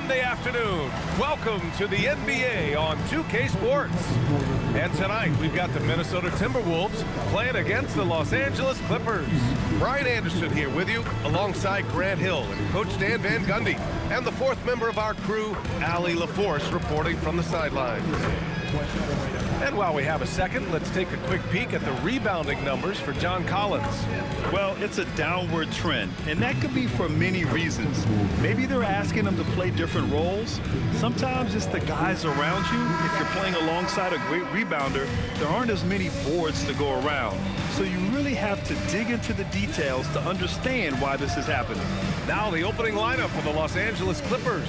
Sunday afternoon. Welcome to the NBA on 2K Sports. And tonight, we've got the Minnesota Timberwolves playing against the Los Angeles Clippers. Brian Anderson here with you, alongside Grant Hill and Coach Dan Van Gundy. And the fourth member of our crew, Allie LaForce, reporting from the sidelines. And while we have a second, let's take a quick peek at the rebounding numbers for John Collins. Well, it's a downward trend, and that could be for many reasons. Maybe they're asking him to play different roles. Sometimes it's the guys around you. If you're playing alongside a great rebounder, there aren't as many boards to go around. So you really have to dig into the details to understand why this is happening. Now the opening lineup for the Los Angeles Clippers.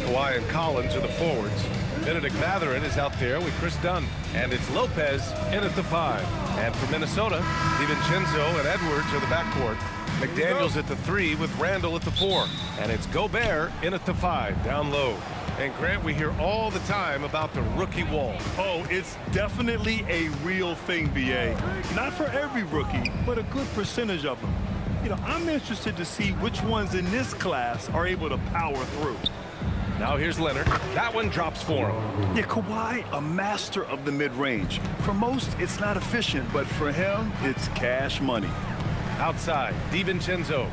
Kawhi and Collins are the forwards. Benedict Mathurin is out there with Chris Dunn. And it's Lopez in at the 5. And for Minnesota, DiVincenzo and Edwards are the backcourt. McDaniels at the 3 with Randall at the 4. And it's Gobert in at the 5, down low. And Grant, we hear all the time about the rookie wall. Oh, it's definitely a real thing, B.A. Not for every rookie, but a good percentage of them. You know, I'm interested to see which ones in this class are able to power through. Now here's Leonard. That one drops for him. Yeah, Kawhi, a master of the mid-range. For most, it's not efficient, but for him, it's cash money. Outside, DiVincenzo.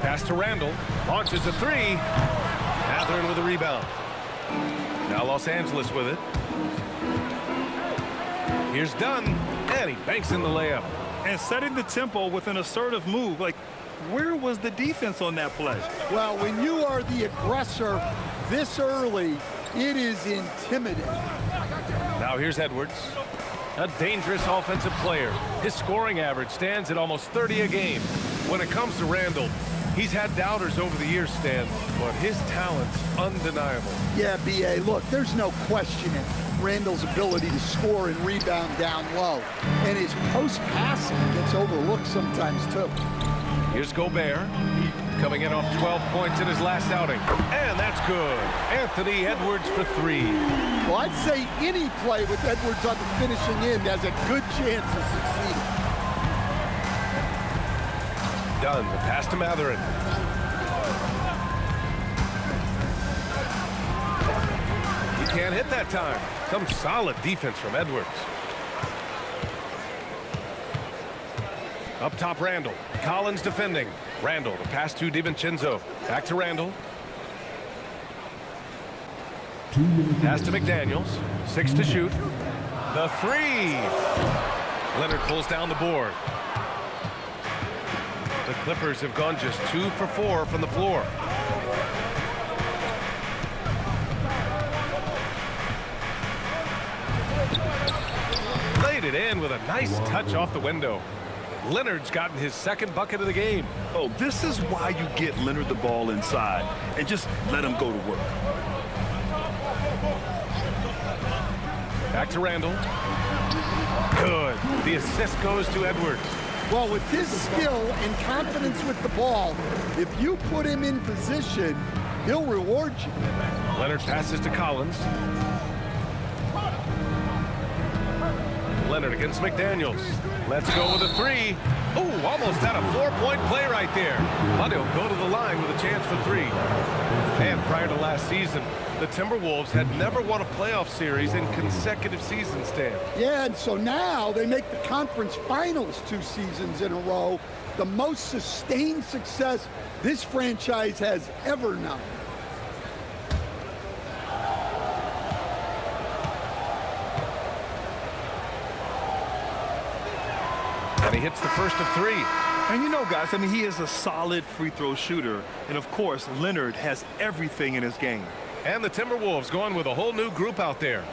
Pass to Randall. Launches a 3. Mathurin with a rebound. Now Los Angeles with it. Here's Dunn. And he banks in the layup. And setting the tempo with an assertive move. Like, where was the defense on that play? Well, when you are the aggressor this early, it is intimidating. Now here's Edwards. A dangerous offensive player. His scoring average stands at almost 30 a game. When it comes to Randall, he's had doubters over the years, Stan, but his talent's undeniable. Yeah, B.A., look, there's no questioning Randall's ability to score and rebound down low. And his post-passing gets overlooked sometimes, too. Here's Gobert, coming in off 12 points in his last outing. And that's good. Anthony Edwards for 3. Well, I'd say any play with Edwards on the finishing end has a good chance of succeeding. Done. The pass to Mathurin. He can't hit that time. Some solid defense from Edwards. Up top, Randall. Collins defending. Randall, the pass to DiVincenzo. Back to Randall. Pass to McDaniels. 6 to shoot. The 3. Leonard pulls down the board. The Clippers have gone just 2 for 4 from the floor. Laid it in with a nice touch off the window. Leonard's gotten his second bucket of the game. Oh, this is why you get Leonard the ball inside and just let him go to work. Back to Randall. Good. The assist goes to Edwards. Well, with his skill and confidence with the ball, if you put him in position, he'll reward you. Leonard passes to Collins. Leonard against McDaniels. Let's go with a 3. Oh, almost had a 4-point play right there. But he'll go to the line with a chance for 3. And prior to last season, the Timberwolves had never won a playoff series in consecutive seasons, Stan. Yeah, and so now they make the conference finals 2 seasons in a row. The most sustained success this franchise has ever known. And he hits the first of 3. And you know, guys, I mean, he is a solid free throw shooter. And, of course, Leonard has everything in his game. And the Timberwolves going with a whole new group out there.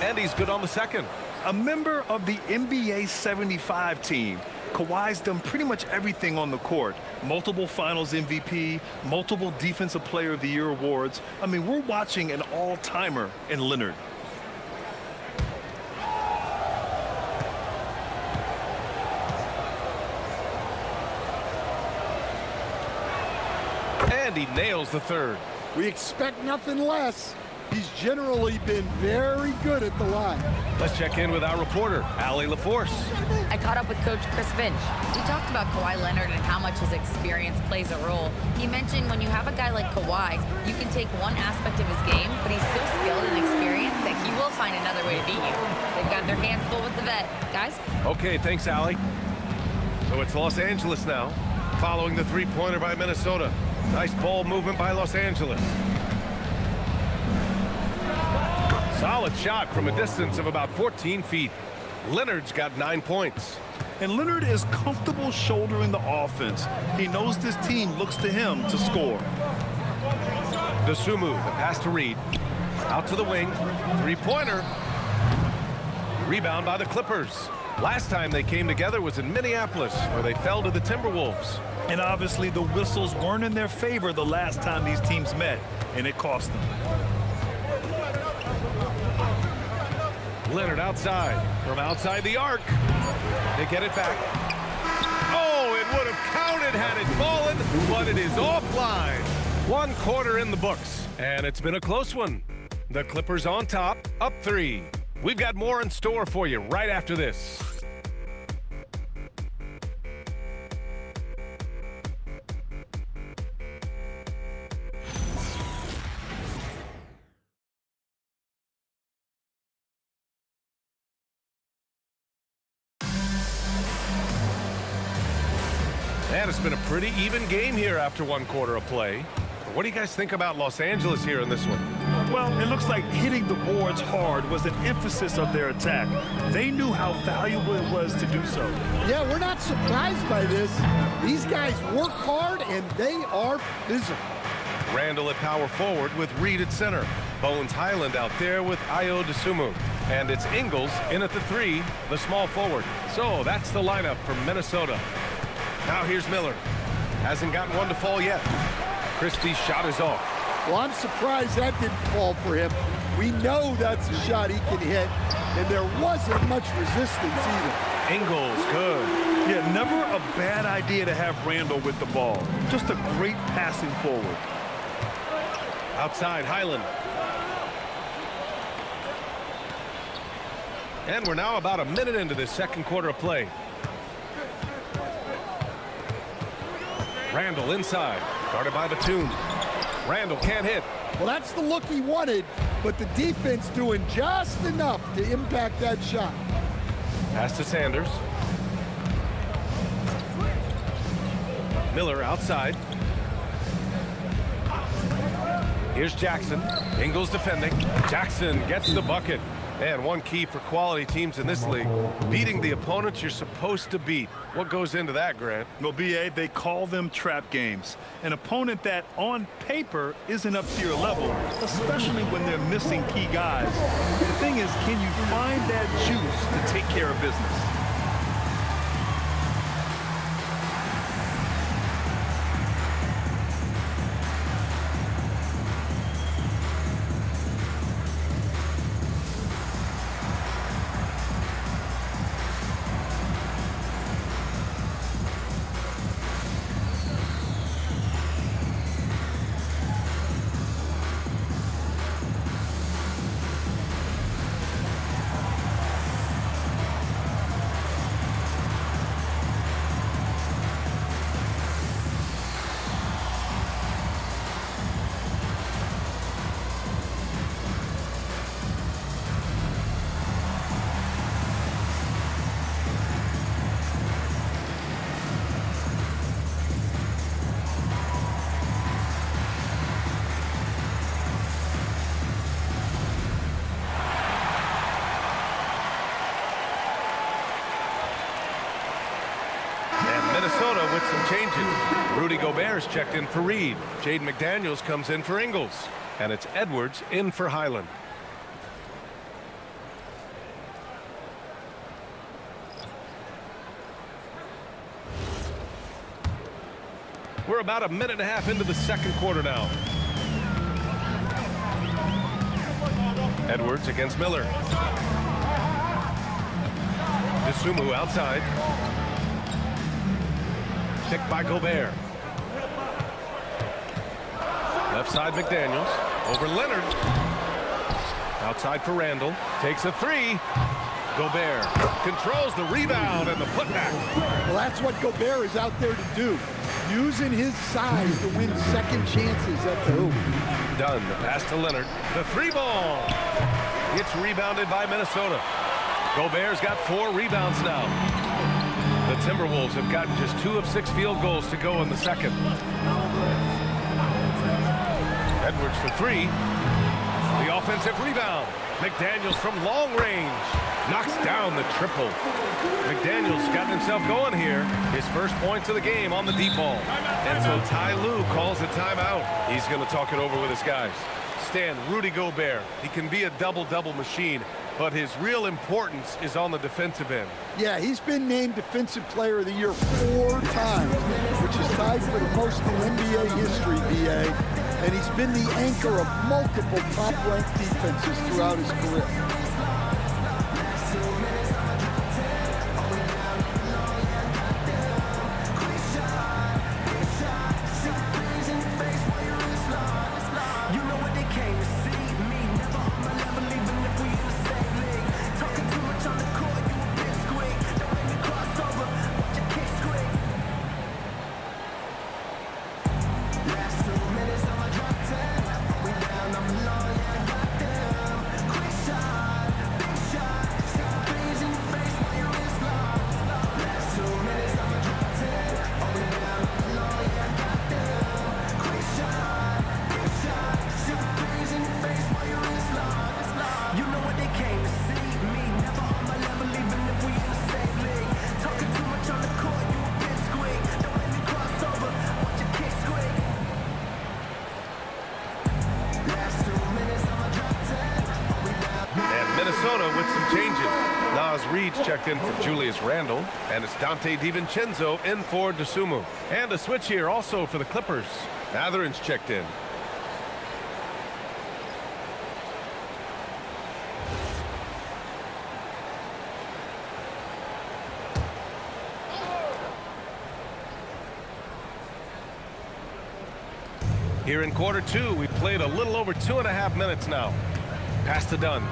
And he's good on the second. A member of the NBA 75 team. Kawhi's done pretty much everything on the court. Multiple Finals MVP, multiple Defensive Player of the Year awards. I mean, we're watching an all-timer in Leonard. And he nails the third. We expect nothing less. He's generally been very good at the line. Let's check in with our reporter, Allie LaForce. I caught up with Coach Chris Finch. We talked about Kawhi Leonard and how much his experience plays a role. He mentioned when you have a guy like Kawhi, you can take one aspect of his game, but he's so skilled and experienced that he will find another way to beat you. They've got their hands full with the vet. Guys? Okay, thanks, Allie. So it's Los Angeles now, following the three-pointer by Minnesota. Nice ball movement by Los Angeles. Solid shot from a distance of about 14 feet. Leonard's got 9 points. And Leonard is comfortable shouldering the offense. He knows this team looks to him to score. Dosunmu, the pass to Reed. Out to the wing. Three-pointer. Rebound by the Clippers. Last time they came together was in Minneapolis, where they fell to the Timberwolves. And obviously the whistles weren't in their favor the last time these teams met, and it cost them. Leonard outside, from outside the arc. They get it back. Oh, it would have counted had it fallen, but it is offline. 1 quarter in the books, and it's been a close one. The Clippers on top, up 3. We've got more in store for you right after this. And it's been a pretty even game here after 1 quarter of play. What do you guys think about Los Angeles here in this one? Well, it looks like hitting the boards hard was an emphasis of their attack. They knew how valuable it was to do so. Yeah, we're not surprised by this. These guys work hard, and they are physical. Randall at power forward with Reed at center. Bones Highland out there with Ayo Dosunmu. And it's Ingles in at the 3, the small forward. So that's the lineup from Minnesota. Now here's Miller. Hasn't gotten one to fall yet. Christie's shot is off. Well, I'm surprised that didn't fall for him. We know that's a shot he can hit, and there wasn't much resistance either. Ingles, good. Yeah, never a bad idea to have Randall with the ball. Just a great passing forward. Outside, Highland. And we're now about a minute into this 2nd quarter of play. Randall inside, guarded by Batum. Randall can't hit. Well, that's the look he wanted, but the defense doing just enough to impact that shot. Pass to Sanders. Miller outside. Here's Jackson. Ingles defending. Jackson gets the bucket. And one key for quality teams in this league, beating the opponents you're supposed to beat. What goes into that, Grant? Well, B.A., they call them trap games. An opponent that, on paper, isn't up to your level, especially when they're missing key guys. The thing is, can you find that juice to take care of business? Minnesota with some changes. Rudy Gobert's checked in for Reed. Jaden McDaniels comes in for Ingles. And it's Edwards in for Highland. We're about a minute and a half into the 2nd quarter now. Edwards against Miller. Dosunmu outside. Picked by Gobert. Left side McDaniels. Over Leonard. Outside for Randall. Takes a three. Gobert controls the rebound and the putback. Well, that's what Gobert is out there to do. Using his size to win second chances at the hoop. Done. The pass to Leonard. The three ball. It's rebounded by Minnesota. Gobert's got 4 rebounds now. The Timberwolves have gotten just 2 of 6 field goals to go in the second. Edwards for 3. The offensive rebound. McDaniels from long range knocks down the triple. McDaniels gotten himself going here. His first points of the game on the deep ball. And so Ty Lue calls the timeout. He's going to talk it over with his guys. Stan, Rudy Gobert, he can be a double-double machine, but his real importance is on the defensive end. Yeah, he's been named Defensive Player of the Year 4 times, which is tied for the most in NBA history, BA. And he's been the anchor of multiple top-ranked defenses throughout his career. Minnesota with some changes. Nas Reed's checked in for Julius Randle, and it's Dante DiVincenzo in for DeSumo. And a switch here also for the Clippers. Mathurin's checked in. Here in quarter 2, we played a little over 2.5 minutes now. Pass to Dunn.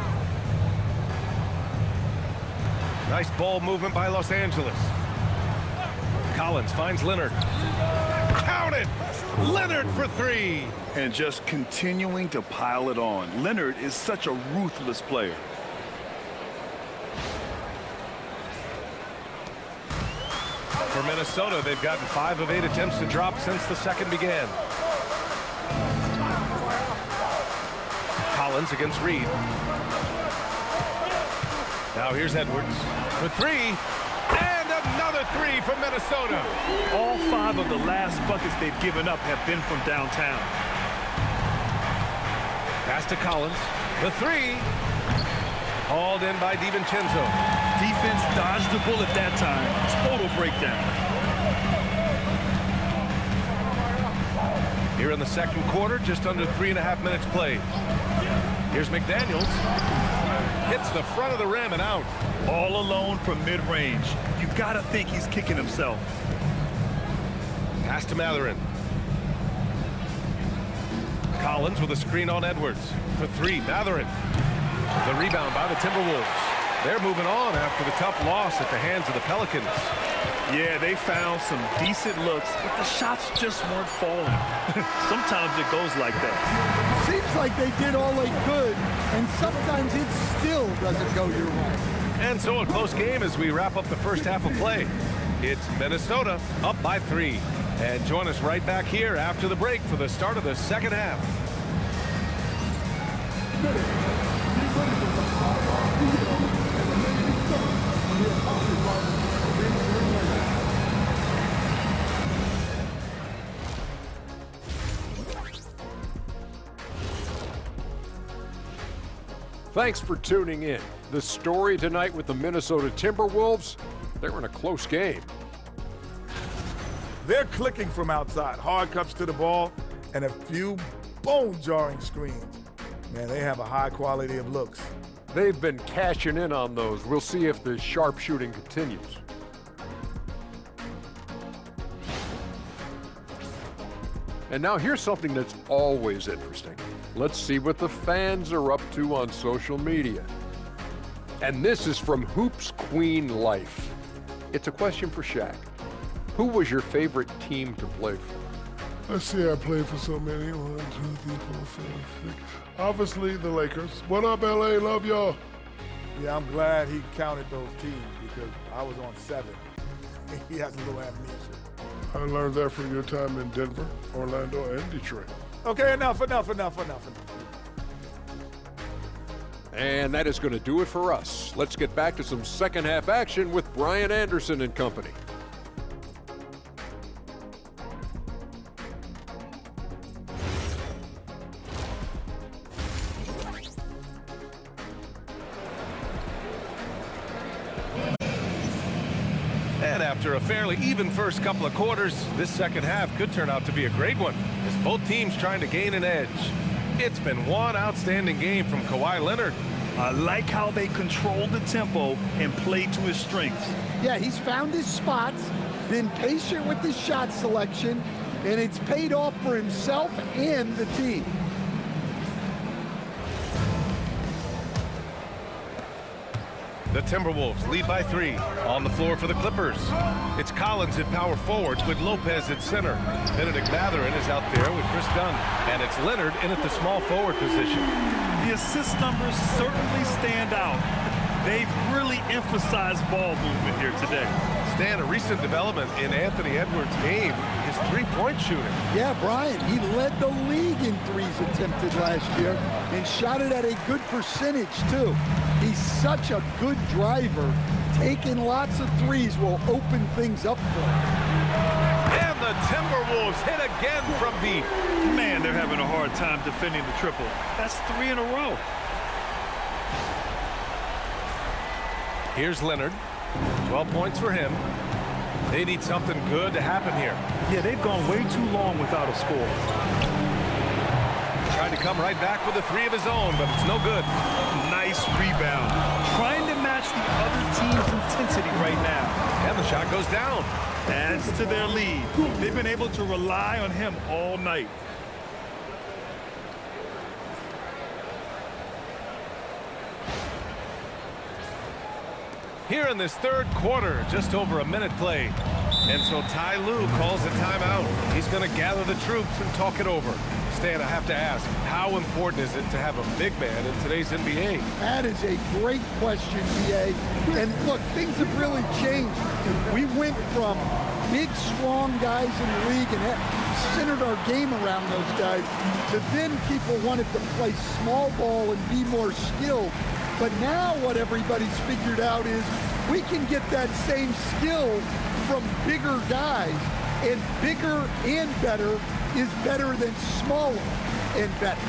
Nice ball movement by Los Angeles. Collins finds Leonard. Count it! Leonard for 3. And just continuing to pile it on. Leonard is such a ruthless player. For Minnesota, they've gotten 5 of 8 attempts to drop since the second began. Collins against Reed. Now here's Edwards for 3. And another 3 from Minnesota. All 5 of the last buckets they've given up have been from downtown. Pass to Collins. The 3. Hauled in by DiVincenzo. Defense dodged the bullet that time. Total breakdown. Here in the second quarter, just under 3.5 minutes played. Here's McDaniels. Hits the front of the rim and out. All alone from mid-range. You gotta think he's kicking himself. Pass to Mathurin. Collins with a screen on Edwards. For 3, Mathurin. The rebound by the Timberwolves. They're moving on after the tough loss at the hands of the Pelicans. Yeah, they found some decent looks, but the shots just weren't falling. Sometimes it goes like that. Seems like they did all they could, and sometimes it still doesn't go your way. And so a close game as we wrap up the first half of play. It's Minnesota up by 3. And join us right back here after the break for the start of the second half. Thanks for tuning in. The story tonight with the Minnesota Timberwolves, they were in a close game. They're clicking from outside, hard cuts to the ball, and a few bone-jarring screens. Man, they have a high quality of looks. They've been cashing in on those. We'll see if the sharpshooting continues. And now here's something that's always interesting. Let's see what the fans are up to on social media. And this is from Hoops Queen Life. It's a question for Shaq. Who was your favorite team to play for? Let's see, I played for so many. 1, 2, 3, 4, 5, 6. Obviously, the Lakers. What up, LA? Love y'all. Yeah, I'm glad he counted those teams because I was on 7. He has a little amnesia. I learned that from your time in Denver, Orlando, and Detroit. Okay, enough. And that is going to do it for us. Let's get back to some second half action with Brian Anderson and company. And after a fairly even first couple of quarters, this second half could turn out to be a great one, as both teams trying to gain an edge. It's been one outstanding game from Kawhi Leonard. I like how they control the tempo and play to his strengths. Yeah, he's found his spots, been patient with his shot selection, and it's paid off for himself and the team. The Timberwolves lead by 3 on the floor for the Clippers. It's Collins at power forward with Lopez at center. Benedict Mathurin is out there with Chris Dunn. And it's Leonard in at the small forward position. The assist numbers certainly stand out. They've really emphasized ball movement here today. Stan, a recent development in Anthony Edwards' game, his three-point shooting. Yeah, Brian, he led the league in threes attempted last year and shot it at a good percentage, too. He's such a good driver. Taking lots of threes will open things up for him. And the Timberwolves hit again from deep. Man, they're having a hard time defending the triple. That's 3 in a row. Here's Leonard. 12 points for him. They need something good to happen here. Yeah, they've gone way too long without a score. Tried to come right back with a 3 of his own, but it's no good. Nice rebound. Trying to match the other team's intensity right now. And the shot goes down. Adds to their lead. They've been able to rely on him all night. Here in this third quarter, just over a minute played. And so Ty Lue calls a timeout. He's going to gather the troops and talk it over. Stan, I have to ask, how important is it to have a big man in today's NBA? That is a great question, BA. And look, things have really changed. We went from big, strong guys in the league and centered our game around those guys to then people wanted to play small ball and be more skilled. But now what everybody's figured out is we can get that same skill from bigger guys, and bigger and better is better than smaller and better.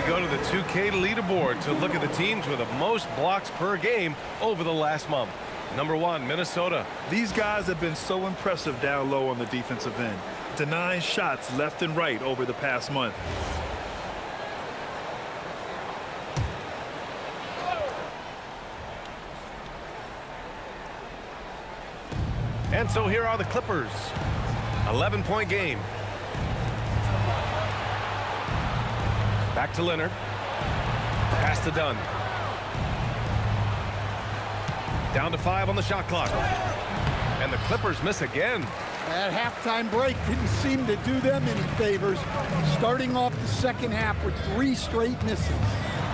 Go to the 2K leaderboard to look at the teams with the most blocks per game over the last month. Number 1, Minnesota. These guys have been so impressive down low on the defensive end, denying shots left and right over the past month. And so here are the Clippers. 11-point game. Back to Leonard. Pass to Dunn. Down to 5 on the shot clock. And the Clippers miss again. That halftime break didn't seem to do them any favors. Starting off the second half with 3 straight misses.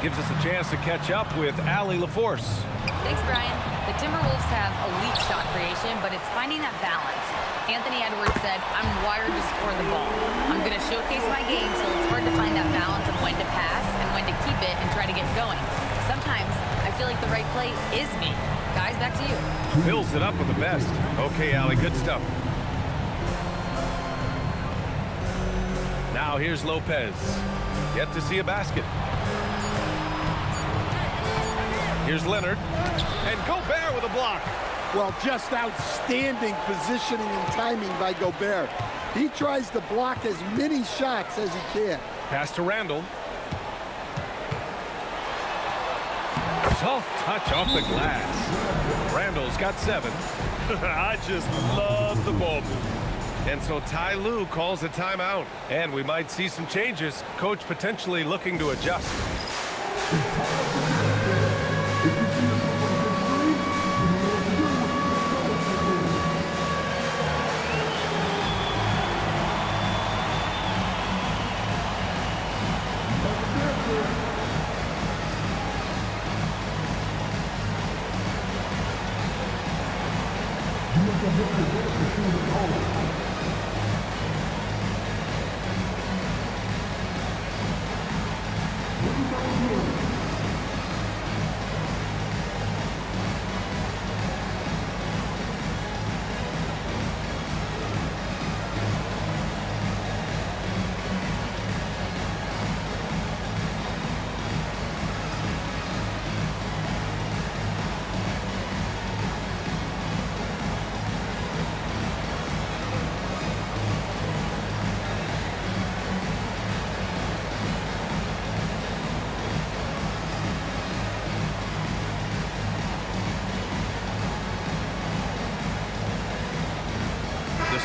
Gives us a chance to catch up with Allie LaForce. Thanks, Brian. The Timberwolves have elite shot creation, but it's finding that balance. Anthony Edwards said, "I'm wired to score the ball. I'm going to showcase my game, so it's hard to find that balance of when to pass and when to keep it and try to get going. Sometimes I feel like the right play is me." Guys, back to you. Fills it up with the best. Okay, Allie, good stuff. Now here's Lopez. Yet to see a basket. Here's Leonard. And Gobert with a block. Well, just outstanding positioning and timing by Gobert. He tries to block as many shots as he can. Pass to Randall. Soft touch off the glass. Randall's got 7. I just love the ball movement. And so Ty Lue calls a timeout. And we might see some changes. Coach potentially looking to adjust.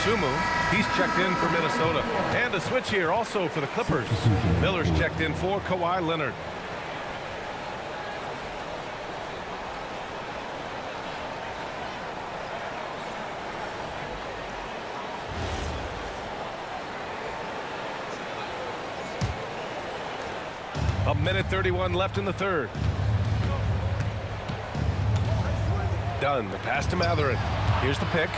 Sumu, he's checked in for Minnesota. And a switch here also for the Clippers. Miller's checked in for Kawhi Leonard. A minute 31 left in the third. Done. The pass to Matherin. Here's the pick.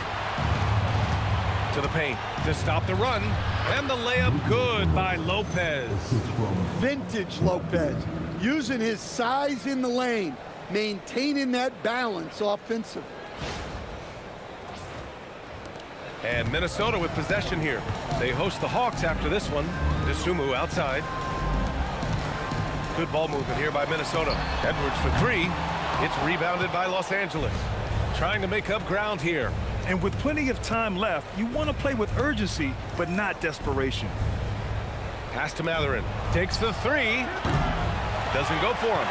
To the paint to stop the run, and the layup good by Lopez. Vintage Lopez, using his size in the lane, maintaining that balance offensively. And Minnesota with possession here. They host the Hawks after this one. Sumu outside. Good ball movement here by Minnesota. Edwards for 3. It's rebounded by Los Angeles. Trying to make up ground here. And with plenty of time left, you want to play with urgency, but not desperation. Pass to Matherin. Takes the 3. Doesn't go for him.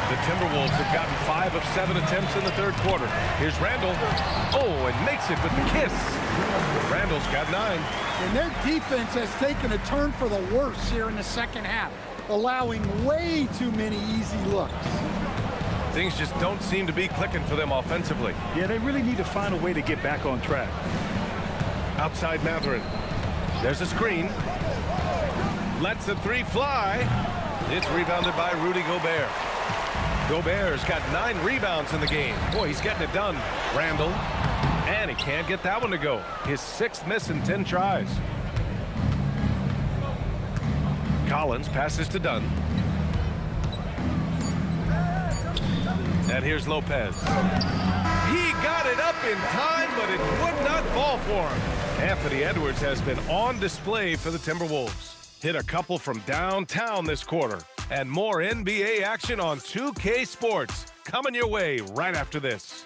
The Timberwolves have gotten 5 of 7 attempts in the third quarter. Here's Randall. Oh, and makes it with the kiss. Randall's got 9. And their defense has taken a turn for the worse here in the second half, allowing way too many easy looks. Things just don't seem to be clicking for them offensively. Yeah, they really need to find a way to get back on track. Outside Matherin. There's a screen. Lets the 3 fly. It's rebounded by Rudy Gobert. Gobert's got 9 rebounds in the game. Boy, he's getting it done. Randall. And he can't get that one to go. His 6th miss in 10 tries. Collins passes to Dunn. And here's Lopez. He got it up in time, but it would not fall for him. Anthony Edwards has been on display for the Timberwolves. Hit a couple from downtown this quarter. And more NBA action on 2K Sports. Coming your way right after this.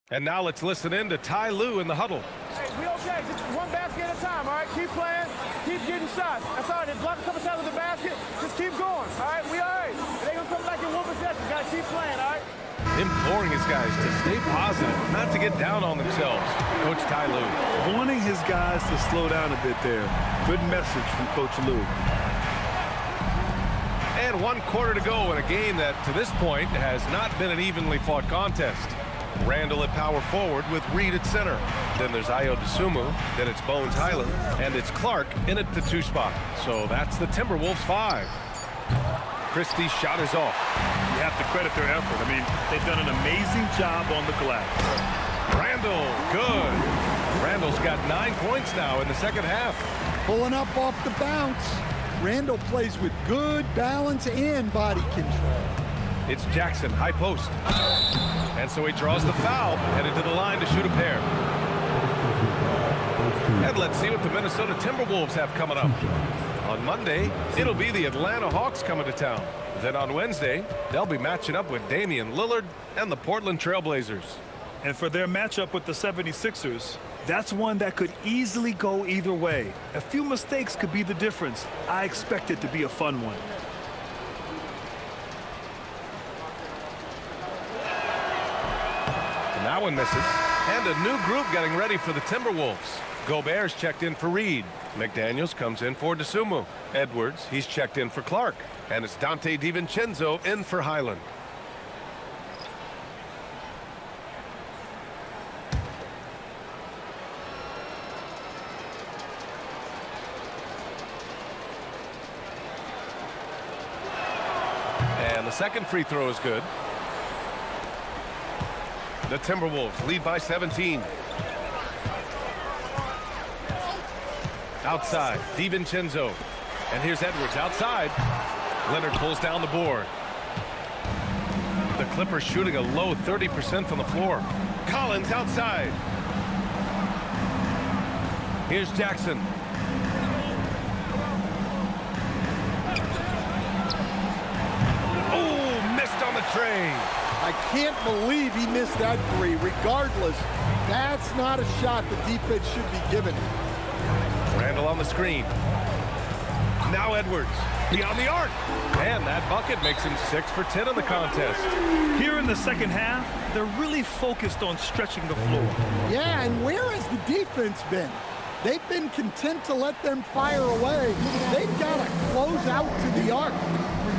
And now let's listen in to Ty Lue in the huddle. Hey, we okay. Just one basket at a time, all right? Keep playing. Keep getting shots. That's all right. Just block a couple shots with the basket. Just keep going, all right? We all right. They going to come back in one possession. Got to keep playing, all right? Imploring his guys to stay positive, not to get down on themselves. Coach Ty Lue. Wanting his guys to slow down a bit there. Good message from Coach Lue. And 1 quarter to go in a game that, to this point, has not been an evenly fought contest. Randall at power forward with Reed at center. Then there's Ayo Dosunmu, then it's Bones Highland, and it's Clark in at the 2 spot. So that's the Timberwolves 5. Christie's shot is off. You have to credit their effort. I mean, they've done an amazing job on the glass. Randall, good. Randall's got 9 points now in the second half. Pulling up off the bounce. Randall plays with good balance and body control. It's Jackson, high post. And so he draws the foul, headed to the line to shoot a pair. And let's see what the Minnesota Timberwolves have coming up. On Monday, it'll be the Atlanta Hawks coming to town. Then on Wednesday, they'll be matching up with Damian Lillard and the Portland Trail Blazers. And for their matchup with the 76ers, that's one that could easily go either way. A few mistakes could be the difference. I expect it to be a fun one. And that one misses. And a new group getting ready for the Timberwolves. Gobert's checked in for Reed. McDaniels comes in for Dosunmu. Edwards, he's checked in for Clark. And it's Dante DiVincenzo in for Highland. And the second free throw is good. The Timberwolves lead by 17. Outside, DiVincenzo. And here's Edwards outside. Leonard pulls down the board. The Clippers shooting a low 30% from the floor. Collins outside. Here's Jackson. Oh, missed on the tray. I can't believe he missed that 3. Regardless, that's not a shot the defense should be giving him. Randall on the screen. Now Edwards beyond the arc. And that bucket makes him 6 for 10 in the contest. Here in the second half, they're really focused on stretching the floor. Yeah, and where has the defense been? They've been content to let them fire away. They've got to close out to the arc.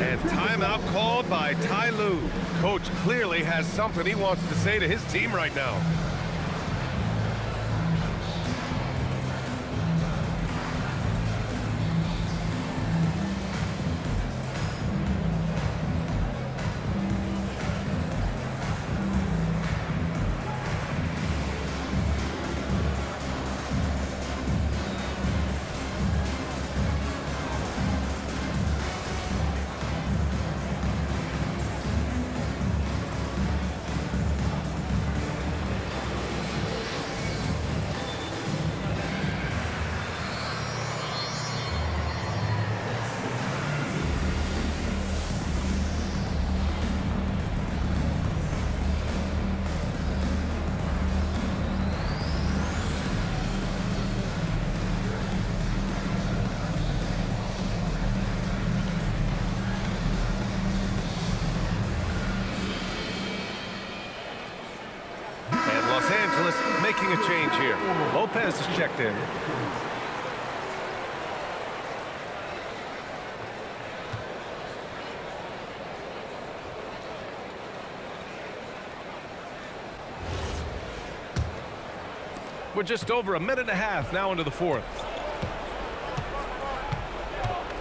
And timeout called by Ty Lue. Coach clearly has something he wants to say to his team right now. Los Angeles making a change here. Lopez is checked in. We're just over a minute and a half now into the fourth.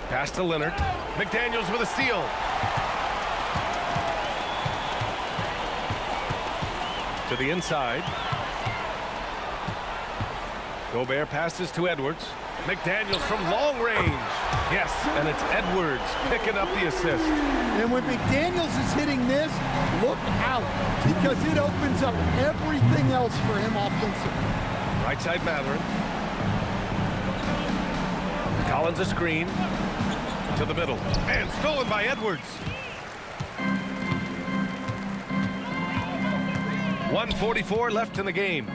Pass to Leonard. McDaniels with a steal. To the inside. Gobert passes to Edwards. McDaniels from long range. Yes, and it's Edwards picking up the assist. And when McDaniels is hitting this, look out, because it opens up everything else for him offensively. Right side Mathurin. Collins a screen. To the middle. And stolen by Edwards. 1:44 left in the game.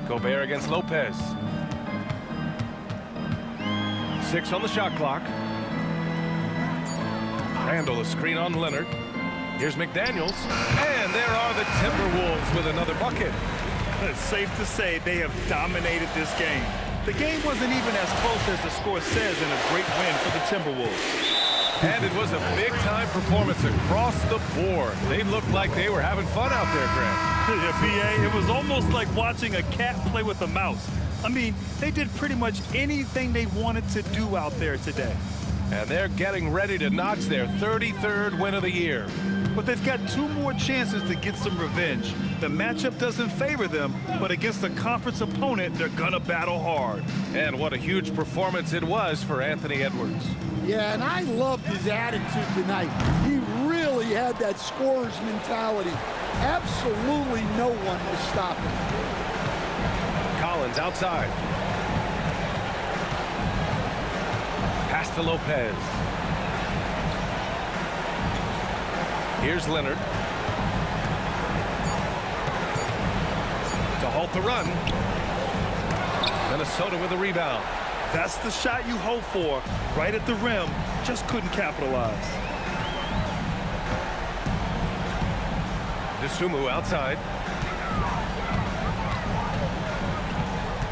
Gobert against Lopez. 6 on the shot clock. Randall a screen on Leonard. Here's McDaniels. And there are the Timberwolves with another bucket. It's safe to say they have dominated this game. The game wasn't even as close as the score says in a great win for the Timberwolves. And it was a big-time performance across the board. They looked like they were having fun out there, Grant. Yeah, BA, it was almost like watching a cat play with a mouse. I mean, they did pretty much anything they wanted to do out there today. And they're getting ready to notch their 33rd win of the year. But they've got 2 more chances to get some revenge. The matchup doesn't favor them, but against a conference opponent, they're gonna battle hard. And what a huge performance it was for Anthony Edwards. Yeah, and I loved his attitude tonight. He really had that scorer's mentality. Absolutely no one was stopping him. Collins outside. Pass to Lopez. Here's Leonard. To halt the run. Minnesota with a rebound. That's the shot you hope for. Right at the rim, just couldn't capitalize. DeSumo outside.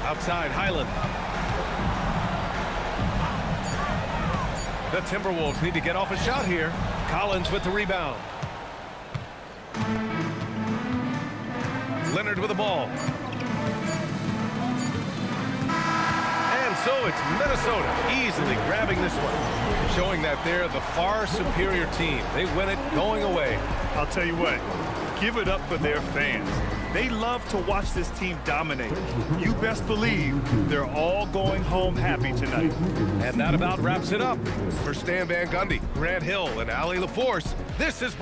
Outside, Highland. The Timberwolves need to get off a shot here. Collins with the rebound. Leonard with the ball. And so it's Minnesota easily grabbing this one, showing that they're the far superior team. They win it going away. I'll tell you what, give it up for their fans. They love to watch this team dominate. You best believe they're all going home happy tonight. And that about wraps it up. For Stan Van Gundy, Grant Hill, and Allie LaForce, this is